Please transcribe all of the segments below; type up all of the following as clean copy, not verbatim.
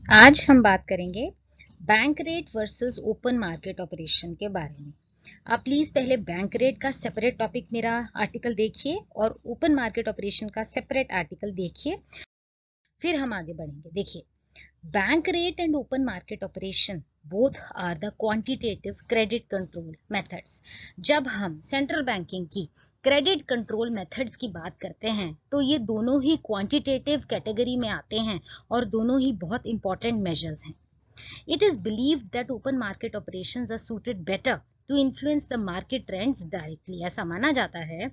आज हम बात करेंगे bank rate versus open market operation के बारे में। आप प्लीज पहले बैंक रेट का सेपरेट टॉपिक मेरा आर्टिकल देखिए और ओपन मार्केट ऑपरेशन का सेपरेट आर्टिकल देखिए, फिर हम आगे बढ़ेंगे। देखिए, bank rate and open market operation both are the quantitative credit control methods. जब हम सेंट्रल बैंकिंग की क्रेडिट कंट्रोल मेथड्स की बात करते हैं तो ये दोनों ही क्वांटिटेटिव कैटेगरी में आते हैं और दोनों ही बहुत इंपॉर्टेंट मेजर्स हैं। It is believed that open market operations are suited better to influence the market trends directly। ऐसा माना जाता है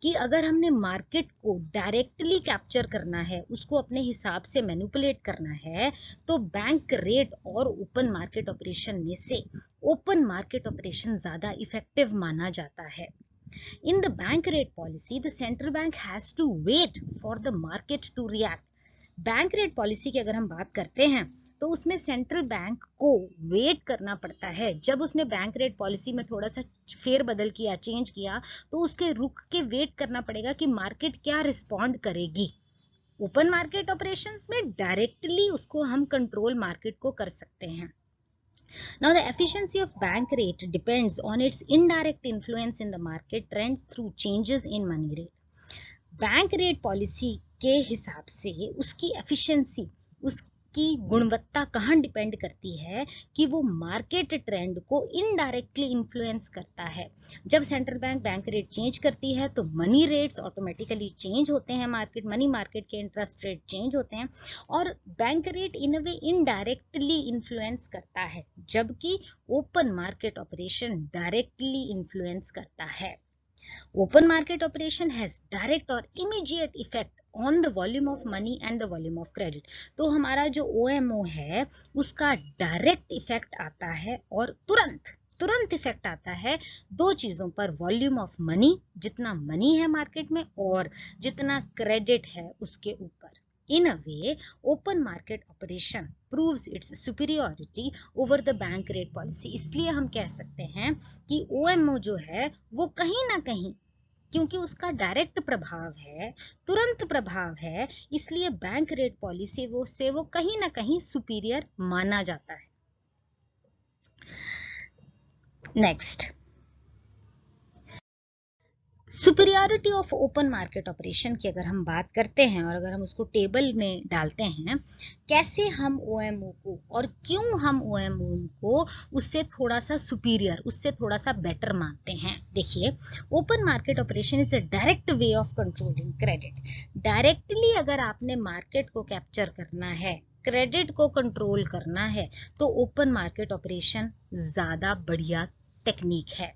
कि अगर हमने मार्केट को डायरेक्टली कैप्चर करना है, उसको अपने हिसाब से मैनिपुलेट करना है, तो बैंक रेट और ओपन मार्केट ऑपरेशन में से ओपन मार्केट ऑपरेशन ज्यादा इफेक्टिव माना जाता है। In the bank rate policy, the central bank has to wait for the market to react। Bank rate policy की अगर हम बात करते हैं तो उसमें सेंट्रल बैंक को वेट करना पड़ता है। जब उसने बैंक रेट पॉलिसी में थोड़ा सा फेरबदल किया, चेंज किया, तो उसके रुक के वेट करना पड़ेगा कि मार्केट क्या रिस्पॉन्ड करेगी। ओपन मार्केट ऑपरेशंस में डायरेक्टली उसको हम कंट्रोल मार्केट को कर सकते हैं। Now the efficiency of bank rate depends on its indirect influence in the market trends through changes in money rate। Bank rate policy के हिसाब से उसकी एफिशिएंसी, उसकी गुणवत्ता कहाँ डिपेंड करती है कि वो मार्केट ट्रेंड को इनडायरेक्टली इन्फ्लुएंस करता है। जब central bank bank rate change करती है तो मनी रेट्स ऑटोमेटिकली चेंज होते हैं, मनी मार्केट के इंटरेस्ट रेट चेंज होते हैं और bank rate in a way indirectly influence करता है, जबकि open market operation directly influence करता है। Open market operation has direct और immediate effect on the volume of money and the volume of credit। तो हमारा जो OMO है उसका डायरेक्ट इफेक्ट आता है और तुरंत इफेक्ट आता है दो चीजों पर, वॉल्यूम ऑफ मनी, जितना मनी है मार्केट में, और जितना क्रेडिट है उसके ऊपर। In a way, open market operation proves its superiority over the bank rate policy। इसलिए हम कह सकते हैं कि OMO जो है वो कहीं ना कहीं, क्योंकि उसका डायरेक्ट प्रभाव है, तुरंत प्रभाव है, इसलिए बैंक रेट पॉलिसी वो कहीं ना कहीं सुपीरियर माना जाता है। Next, superiority of open market operation की अगर हम बात करते हैं और अगर हम उसको टेबल में डालते हैं, कैसे हम OMO को और क्यों हम OMO को उससे थोड़ा सा सुपीरियर, उससे थोड़ा सा बेटर मानते हैं। देखिए, open market operation is a direct way of controlling credit. Directly अगर आपने मार्केट को कैप्चर करना है, क्रेडिट को कंट्रोल करना है, तो ओपन मार्केट ऑपरेशन ज्यादा बढ़िया टेक्निक है।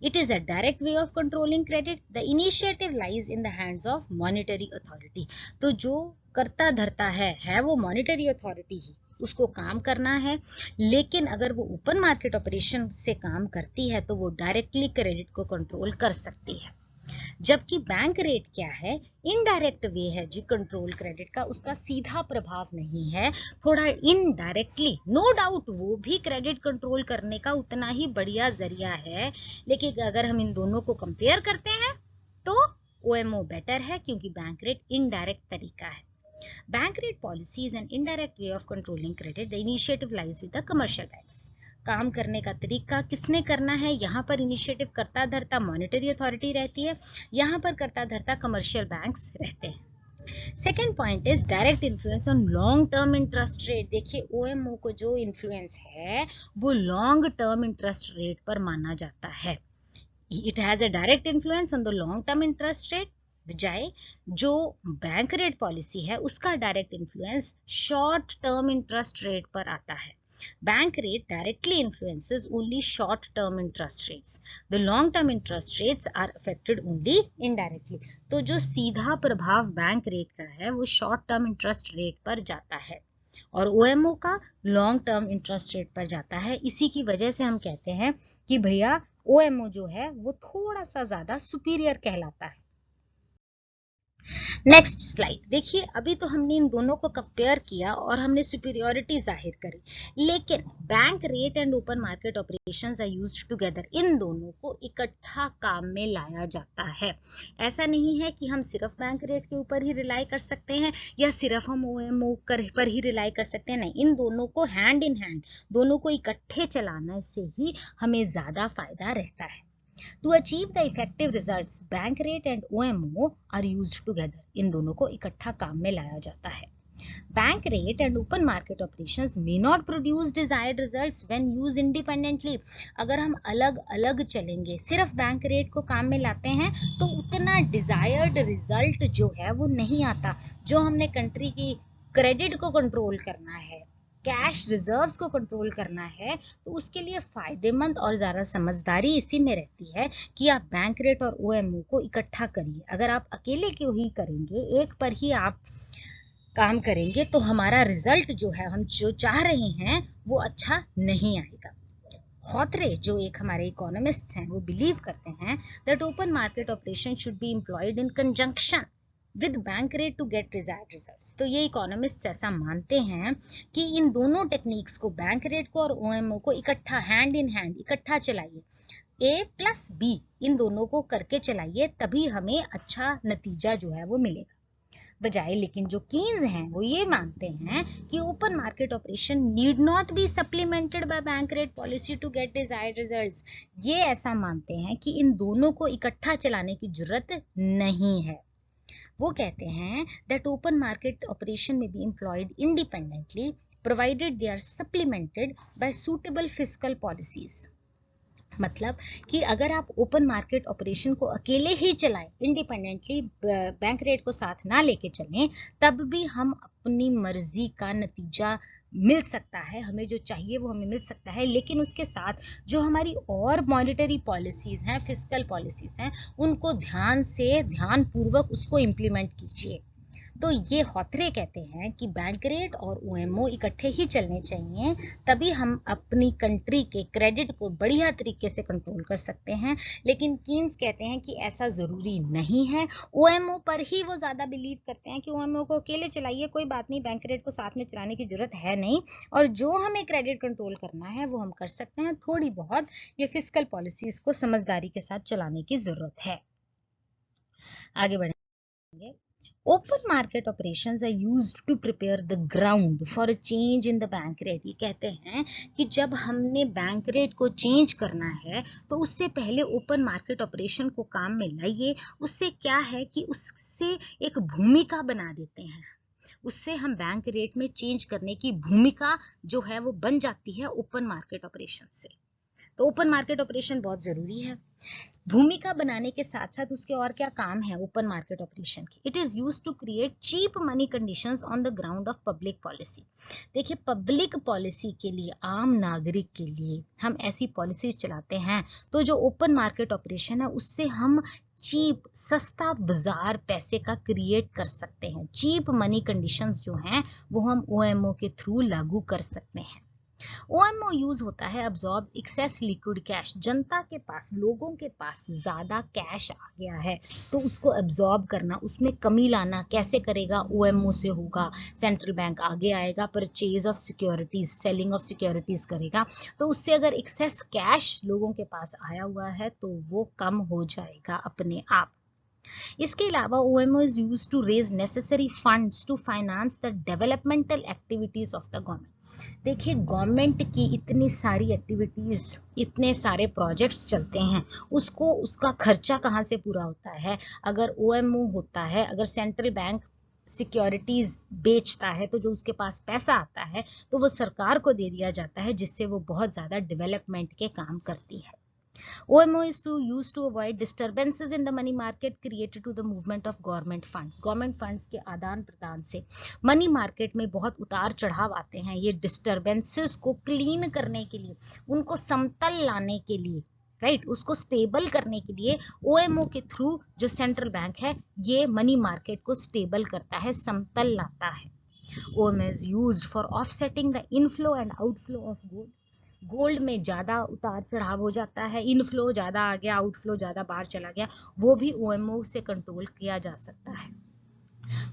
It is a direct way of controlling credit. The initiative lies in the hands of monetary authority। तो जो करता धरता है वो monetary authority ही, उसको काम करना है। लेकिन अगर वो ओपन मार्केट ऑपरेशन से काम करती है तो वो डायरेक्टली क्रेडिट को कंट्रोल कर सकती है। जबकि बैंक रेट क्या है, इनडायरेक्ट वे है जी कंट्रोल क्रेडिट का, उसका सीधा प्रभाव नहीं है, थोड़ा इनडायरेक्टली। नो डाउट वो भी क्रेडिट कंट्रोल करने का उतना ही बढ़िया जरिया है, लेकिन अगर हम इन दोनों को कंपेयर करते हैं तो OMO बेटर है, क्योंकि बैंक रेट इनडायरेक्ट तरीका है। Bank rate policy is an indirect way of controlling credit. The initiative lies with the commercial banks. काम करने का तरीका किसने करना है, यहाँ पर इनिशिएटिव करता धरता मॉनेटरी अथॉरिटी रहती है, यहाँ पर करता धरता कमर्शियल बैंक्स रहते हैं। Second point is direct influence on long term interest rate. देखिए, OMO को जो इन्फ्लुएंस है वो लॉन्ग टर्म इंटरेस्ट रेट पर माना जाता है। It has a direct influence on the long term interest rate, बजाय जो बैंक रेट पॉलिसी है उसका direct influence short term interest rate पर आता है। Bank rate directly influences only short-term interest rates. The long-term interest rates are affected only indirectly। तो जो सीधा प्रभाव बैंक रेट का है वो शॉर्ट टर्म इंटरेस्ट रेट पर जाता है और OMO का लॉन्ग टर्म इंटरेस्ट रेट पर जाता है। इसी की वजह से हम कहते हैं कि भैया OMO जो है वो थोड़ा सा ज्यादा सुपीरियर कहलाता है। नेक्स्ट स्लाइड देखिए, अभी तो हमने इन दोनों को कंपेयर किया और हमने सुपीरियोरिटी जाहिर करी, लेकिन bank rate and open market operations are used together. इन दोनों को इकट्ठा काम में लाया जाता है। ऐसा नहीं है कि हम सिर्फ बैंक रेट के ऊपर ही रिलाई कर सकते हैं या सिर्फ हम ओएमओ पर ही रिलाई कर सकते हैं, नहीं, इन दोनों को हैंड इन हैंड, दोनों को इकट्ठे चलाने से ही हमें ज्यादा फायदा रहता है। To achieve the effective results, bank rate and OMO are used together. इन दोनों को इकट्ठा काम में लाया जाता है। Bank rate and open market operations may not produce desired results when used independently. अगर हम अलग अलग चलेंगे, सिर्फ बैंक रेट को काम में लाते हैं, तो उतना डिजायर्ड रिजल्ट जो है वो नहीं आता। जो हमने कंट्री की क्रेडिट को कंट्रोल करना है, कैश रिजर्व्स को कंट्रोल करना है, तो उसके लिए फायदेमंद और ज़्यादा समझदारी इसी में रहती है कि आप बैंक रेट और ओएमओ को इकट्ठा करिए। अगर आप अकेले क्यों ही करेंगे, एक पर ही आप काम करेंगे, तो हमारा रिजल्ट जो है, हम जो चाह रहे हैं वो अच्छा नहीं आएगा। हॉथरे जो एक हमारे इकोनॉमिस्ट हैं, वो बिलीव करते हैं that open market operation should be employed in conjunction with bank rate to get desired results. तो ये इकोनॉमिस्ट ऐसा मानते हैं कि इन दोनों टेक्निक्स को, बैंक रेट को और ओएमओ को इकट्ठा, हैंड इन हैंड इकट्ठा चलाइए, ए प्लस बी इन दोनों को करके चलाइए, तभी हमें अच्छा नतीजा जो है वो मिलेगा। बजाय, लेकिन जो कीन्स हैं वो ये मानते हैं कि open market operation need not be supplemented by bank rate policy to get desired results. ये ऐसा मानते हैं कि इन दोनों को इकट्ठा चलाने की जरूरत नहीं है। वो कहते हैं that open market operation may be employed independently provided they are supplemented by suitable fiscal policies। मतलब कि अगर आप ओपन मार्केट ऑपरेशन को अकेले ही चलाएं, इंडिपेंडेंटली बैंक रेट को साथ ना लेके चलें, तब भी हम अपनी मर्जी का नतीजा मिल सकता है, हमें जो चाहिए वो हमें मिल सकता है, लेकिन उसके साथ जो हमारी और मॉनिटरी पॉलिसीज हैं, फिस्कल पॉलिसीज हैं, उनको ध्यानपूर्वक उसको इम्प्लीमेंट कीजिए। तो ये हॉथरे कहते हैं कि बैंक रेट और ओएमओ इकट्ठे ही चलने चाहिए, तभी हम अपनी कंट्री के क्रेडिट को बढ़िया तरीके से कंट्रोल कर सकते हैं। लेकिन कीन्स कहते हैं कि ऐसा जरूरी नहीं है। ओएमओ पर ही वो ज्यादा बिलीव करते हैं कि ओएमओ को अकेले चलाइए, कोई बात नहीं, बैंक रेट को साथ में चलाने की जरूरत है नहीं, और जो हमें क्रेडिट कंट्रोल करना है वो हम कर सकते हैं। थोड़ी बहुत ये फिस्कल पॉलिसीज को समझदारी के साथ चलाने की जरूरत है। आगे बढ़ेंगे। Open market operations are used to prepare the ground for a change in the bank rate। ये कहते हैं कि जब हमने बैंक रेट को चेंज करना है, तो उससे पहले ओपन मार्केट ऑपरेशन को काम में लाइए। उससे क्या है कि उससे एक भूमिका बना देते हैं, उससे हम बैंक रेट में चेंज करने की भूमिका जो है वो बन जाती है ओपन मार्केट ऑपरेशन से। तो ओपन मार्केट ऑपरेशन बहुत जरूरी है। भूमिका बनाने के साथ साथ उसके और क्या काम है ओपन मार्केट ऑपरेशन के? It is used to create cheap money conditions on the ground of public policy. देखिए, पब्लिक पॉलिसी के लिए, आम नागरिक के लिए हम ऐसी पॉलिसीज चलाते हैं, तो जो ओपन मार्केट ऑपरेशन है उससे हम चीप, सस्ता बाजार पैसे का क्रिएट कर सकते हैं। चीप मनी कंडीशंस जो हैं वो हम ओएमओ के थ्रू लागू कर सकते हैं। ओएमओ यूज होता है अब्सॉर्ब एक्सेस लिक्विड कैश। जनता के पास, लोगों के पास ज्यादा कैश आ गया है, तो उसको अब्सॉर्ब करना, उसमें कमी लाना कैसे करेगा? ओएमओ से होगा। सेंट्रल बैंक आगे आएगा, purchase of securities, selling of securities करेगा, तो उससे अगर एक्सेस कैश लोगों के पास आया हुआ है तो वो कम हो जाएगा अपने आप। इसके अलावा OMO is used to raise necessary funds to finance the developmental activities of the government। देखिए, गवर्नमेंट की इतनी सारी एक्टिविटीज, इतने सारे प्रोजेक्ट्स चलते हैं, उसका खर्चा कहाँ से पूरा होता है? अगर ओएमओ होता है, अगर सेंट्रल बैंक सिक्योरिटीज बेचता है, तो जो उसके पास पैसा आता है तो वो सरकार को दे दिया जाता है, जिससे वो बहुत ज्यादा डेवलपमेंट के काम करती है। OMO is used to avoid disturbances in the money market created to the movement of government funds। Government funds के आदान प्रदान से मनी मार्केट में बहुत उतार चढ़ाव आते हैं। ये डिस्टर्बेंसेस को क्लीन करने के लिए, उनको समतल लाने के लिए, राइट, उसको स्टेबल करने के लिए ओएमओ के थ्रू जो सेंट्रल बैंक है, ये मनी मार्केट को स्टेबल करता है, समतल लाता है। OMO is used for offsetting the inflow and outflow of gold। Gold में ज्यादा उतार चढ़ाव हो जाता है, इनफ्लो ज्यादा आ गया, आउटफ्लो ज्यादा बाहर चला गया, वो भी ओएमओ से कंट्रोल किया जा सकता है।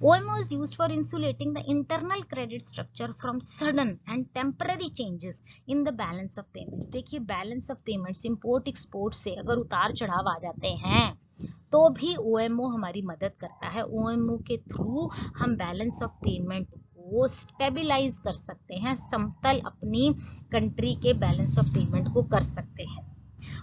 OMO is used for insulating the internal credit structure from sudden and temporary changes in the balance of payments. देखिए balance of payments import export से अगर उतार चढ़ाव आ जाते हैं तो भी OMO हमारी मदद करता है। OMO के थ्रू हम बैलेंस ऑफ पेमेंट को स्टेबलाइज कर सकते हैं, समतल अपनी कंट्री के बैलेंस ऑफ पेमेंट को कर सकते हैं।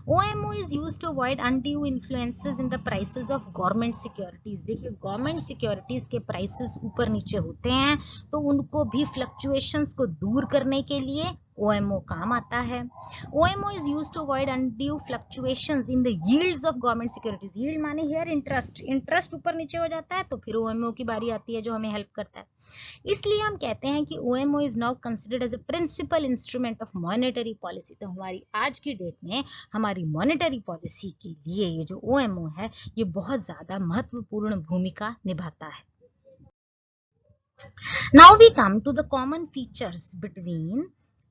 OMO is used to avoid undue influences in the prices of government securities. देखिए गवर्नमेंट सिक्योरिटीज के प्राइसेस ऊपर नीचे होते हैं तो उनको भी फ्लक्चुएशंस को दूर करने के लिए OMO काम आता है। OMO is used to avoid undue fluctuations in the yields of government securities. Yield माने here interest, इंटरेस्ट ऊपर नीचे हो जाता है तो फिर OMO की बारी आती है जो हमें हेल्प करता है। इसलिए हम कहते हैं कि OMO is now considered as a principal instrument of monetary policy. तो हमारी आज की डेट में हमारी मॉनेटरी पॉलिसी के लिए ये जो OMO है ये बहुत ज्यादा महत्वपूर्ण भूमिका निभाता है। Now we come to the common features between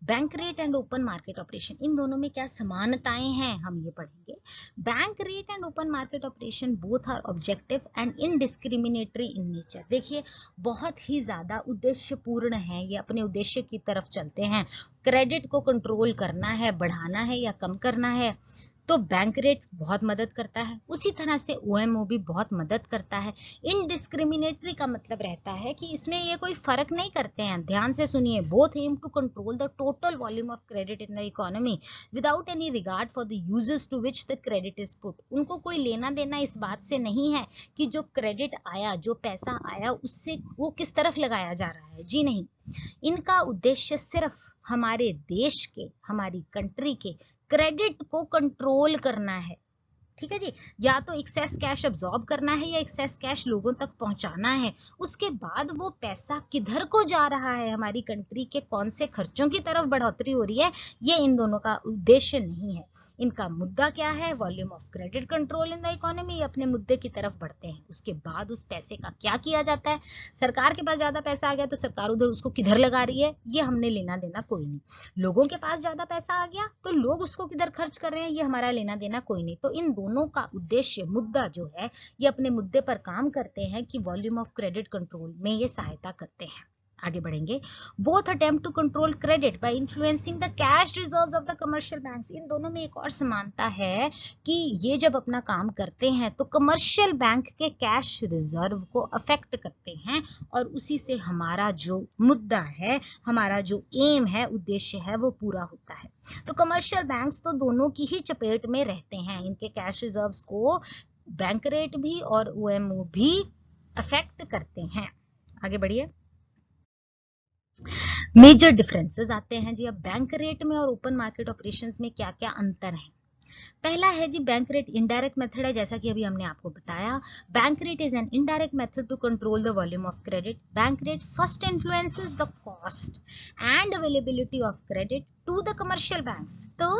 bank rate and open market operation. इन दोनों में क्या समानताएं हैं हम ये पढ़ेंगे। Bank rate and open market operation both are objective and indiscriminatory in nature. देखिए बहुत ही ज्यादा उद्देश्यपूर्ण है, ये अपने उद्देश्य की तरफ चलते हैं। क्रेडिट को कंट्रोल करना है, बढ़ाना है या कम करना है तो बैंक रेट बहुत मदद करता है, उसी तरह से OMO भी बहुत मदद करता है। इनडिस्क्रिमिनेटरी का मतलब रहता है कि इसमें ये कोई फर्क नहीं करते हैं। ध्यान से सुनिए, both aim to control the total volume of credit in the economy without any regard for the users to which the credit is put. उनको कोई लेना देना इस बात से नहीं है कि जो क्रेडिट आया, जो पैसा आया उससे वो किस तरफ लगाया जा रहा है, जी नहीं। इनका उद्देश्य सिर्फ हमारे देश के, हमारी कंट्री के क्रेडिट को कंट्रोल करना है। ठीक है जी, या तो एक्सेस कैश अब्सॉर्ब करना है या एक्सेस कैश लोगों तक पहुंचाना है। उसके बाद वो पैसा किधर को जा रहा है, हमारी कंट्री के कौन से खर्चों की तरफ बढ़ोतरी हो रही है, ये इन दोनों का उद्देश्य नहीं है। इनका मुद्दा क्या है, volume of credit control in the economy, अपने मुद्दे की तरफ बढ़ते हैं। उसके बाद उस पैसे का क्या किया जाता है, सरकार के पास ज्यादा पैसा आ गया तो सरकार उधर उसको किधर लगा रही है ये हमने लेना देना कोई नहीं। लोगों के पास ज्यादा पैसा आ गया तो लोग उसको किधर खर्च कर रहे हैं ये हमारा लेना देना कोई नहीं। तो इन दोनों का उद्देश्य, मुद्दा जो है, ये अपने मुद्दे पर काम करते हैं कि वॉल्यूम ऑफ क्रेडिट कंट्रोल में ये सहायता करते हैं। आगे बढ़ेंगे। Both attempt to control credit by influencing the cash reserves of the commercial banks. इन दोनों में एक और समानता है कि ये जब अपना काम करते हैं तो कमर्शियल बैंक के कैश रिजर्व को अफेक्ट करते हैं और उसी से हमारा जो मुद्दा है, हमारा जो एम है, उद्देश्य है, वो पूरा होता है। तो कमर्शियल बैंक्स तो दोनों की ही चपेट में रहते हैं। इनके कैश रिजर्व्स को बैंक रेट भी और OMO भी अफेक्ट करते हैं। आगे बढ़िए। मेजर डिफरेंसेस आते हैं जी। अब बैंक रेट में और ओपन मार्केट ऑपरेशंस में क्या क्या अंतर है। पहला है जी बैंक रेट इनडायरेक्ट मेथड है, जैसा कि अभी हमने आपको बताया। Bank rate is an indirect method to control the volume of credit. Bank rate first influences the cost and availability of credit to the commercial banks. तो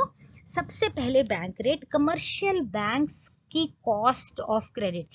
सबसे पहले बैंक रेट कमर्शियल बैंक्स की कॉस्ट ऑफ क्रेडिट,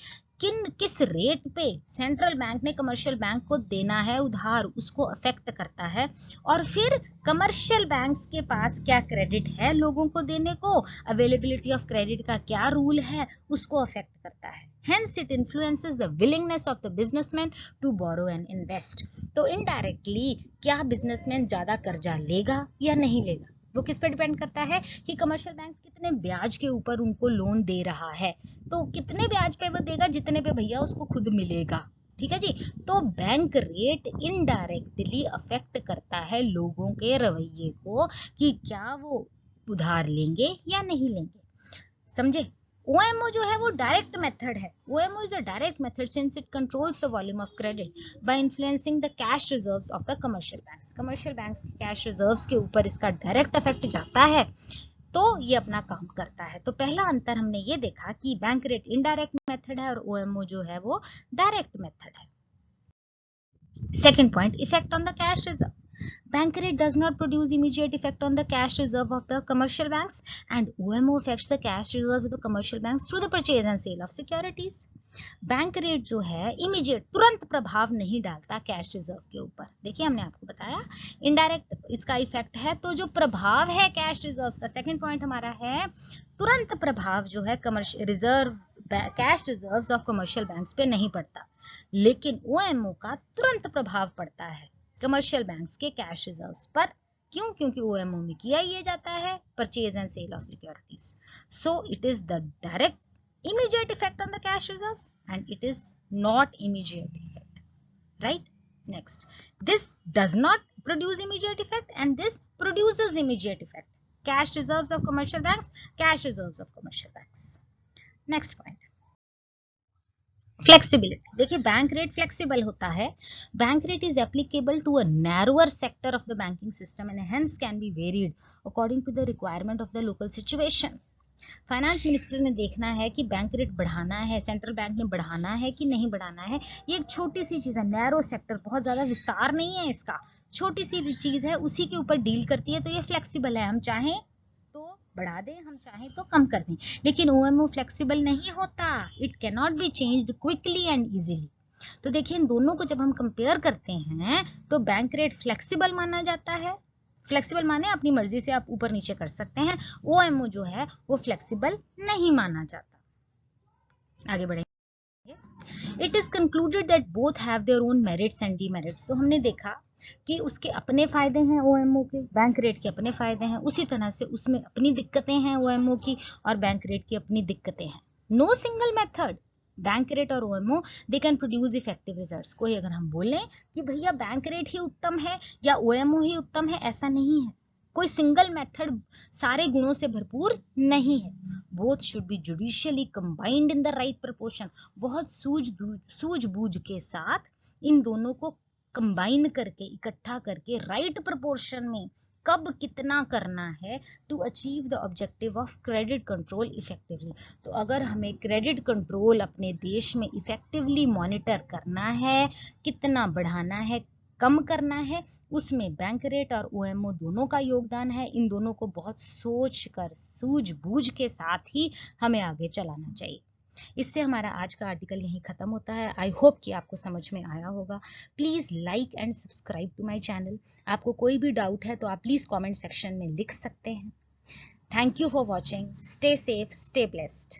किस rate पे central bank ने commercial bank को देना है उधार, उसको अफेक्ट करता है। और फिर कमर्शियल बैंक्स के पास क्या क्रेडिट है लोगों को देने को, अवेलेबिलिटी ऑफ क्रेडिट का क्या रूल है, उसको अफेक्ट करता है। Hence it influences the willingness of the businessman to borrow and invest. तो इनडायरेक्टली क्या बिजनेसमैन ज्यादा कर्जा लेगा या नहीं लेगा, वो किस पे डिपेंड करता है कि कमर्शियल बैंक कितने ब्याज के ऊपर उनको लोन दे रहा है। तो कितने ब्याज पे वो देगा, जितने पे भैया उसको खुद मिलेगा। ठीक है जी। तो बैंक रेट इनडायरेक्टली अफेक्ट करता है लोगों के रवैये को कि क्या वो उधार लेंगे या नहीं लेंगे। समझे। OMO जो है वो डायरेक्ट मेथड है। OMO is a direct method since it controls the volume of credit by influencing the cash reserves of the commercial banks. Commercial banks के cash reserves के ऊपर इसका डायरेक्ट इफेक्ट जाता है तो ये अपना काम करता है। तो पहला अंतर हमने ये देखा कि बैंक रेट इनडायरेक्ट मेथड है और OMO जो है वो डायरेक्ट मेथड है। Second point, effect on the cash reserve. Bank rate does not produce immediate effect on the cash reserve of the commercial banks and OMO affects the cash reserve of the commercial banks through the purchase and sale of securities. Bank rate जो है immediate, तुरंत प्रभाव नहीं डालता cash reserve के ऊपर। देखिए हमने आपको बताया इनडायरेक्ट इसका इफेक्ट है, तो जो प्रभाव है कैश रिजर्व का, सेकंड पॉइंट हमारा है तुरंत प्रभाव जो है commercial reserve cash reserves of commercial banks पे नहीं पड़ता, लेकिन OMO का तुरंत प्रभाव पड़ता है कमर्शियल बैंक्स के कैश रिजर्व्स पर। क्यों? क्योंकि OMO में किया ये जाता है purchase and sale of securities, so it is the direct immediate effect on the cash reserves and it is not immediate effect, right? Next, this does not produce immediate effect and this produces immediate effect. Cash reserves of commercial banks, cash reserves of commercial banks. Next point, flexibility. देखिए bank rate flexible होता है. Bank rate is applicable to a narrower sector of the banking system and hence can be varied according to the requirement of the local situation. Finance minister ने देखना है कि bank rate बढ़ाना है, central bank ने बढ़ाना है कि नहीं बढ़ाना है. ये एक छोटी सी चीज है, नैरो सेक्टर, बहुत ज्यादा विस्तार नहीं है इसका, छोटी सी चीज है, उसी के ऊपर डील करती है, तो ये फ्लेक्सिबल है. हम चाहें तो बढ़ा दें, हम चाहें तो कम कर दें. लेकिन OMO फ्लेक्सिबल नहीं होता, it can not be changed quickly and easily. तो देखिए इन दोनों को जब हम कंपेयर करते हैं तो बैंक रेट फ्लेक्सिबल माना जाता है. फ्लेक्सिबल माने अपनी मर्जी से आप ऊपर नीचे कर सकते हैं. OMO जो है वो फ्लेक्सिबल नहीं माना जाता. आगे बढ़ेंगे. It is concluded that both have their own merits and demerits. तो हमने देखा कि उसके अपने फायदे हैं OMO के, बैंक रेट के अपने फायदे हैं, उसी तरह से उसमें अपनी दिक्कतें हैं OMO की और बैंक रेट की अपनी दिक्कतें हैं. No single method, bank rate और OMO, they can produce effective results. कोई अगर हम बोलें कि भैया बैंक रेट ही उत्तम है या OMO ही उत्तम है, ऐसा नहीं है. कोई सिंगल मेथड सारे गुणों से भरपूर नहीं है. Both should be judicially combined in the right proportion. बहुत सूझबूझ के साथ इन दोनों को कंबाइन करके, इकट्ठा करके राइट प्रोपोर्शन में कब कितना करना है to achieve the objective of credit control effectively. तो अगर हमें क्रेडिट कंट्रोल अपने देश में इफेक्टिवली मॉनिटर करना है, कितना बढ़ाना है, कम करना है, उसमें बैंक रेट और OMO दोनों का योगदान है. इन दोनों को बहुत सोचकर, सूझबूझ के साथ ही हमें आगे चलाना चाहिए. इससे हमारा आज का आर्टिकल यहीं खत्म होता है. आई होप कि आपको समझ में आया होगा. Please like and subscribe to my channel. आपको कोई भी डाउट है तो आप प्लीज कमेंट सेक्शन में लिख सकते हैं. Thank you for watching. Stay safe, stay blessed.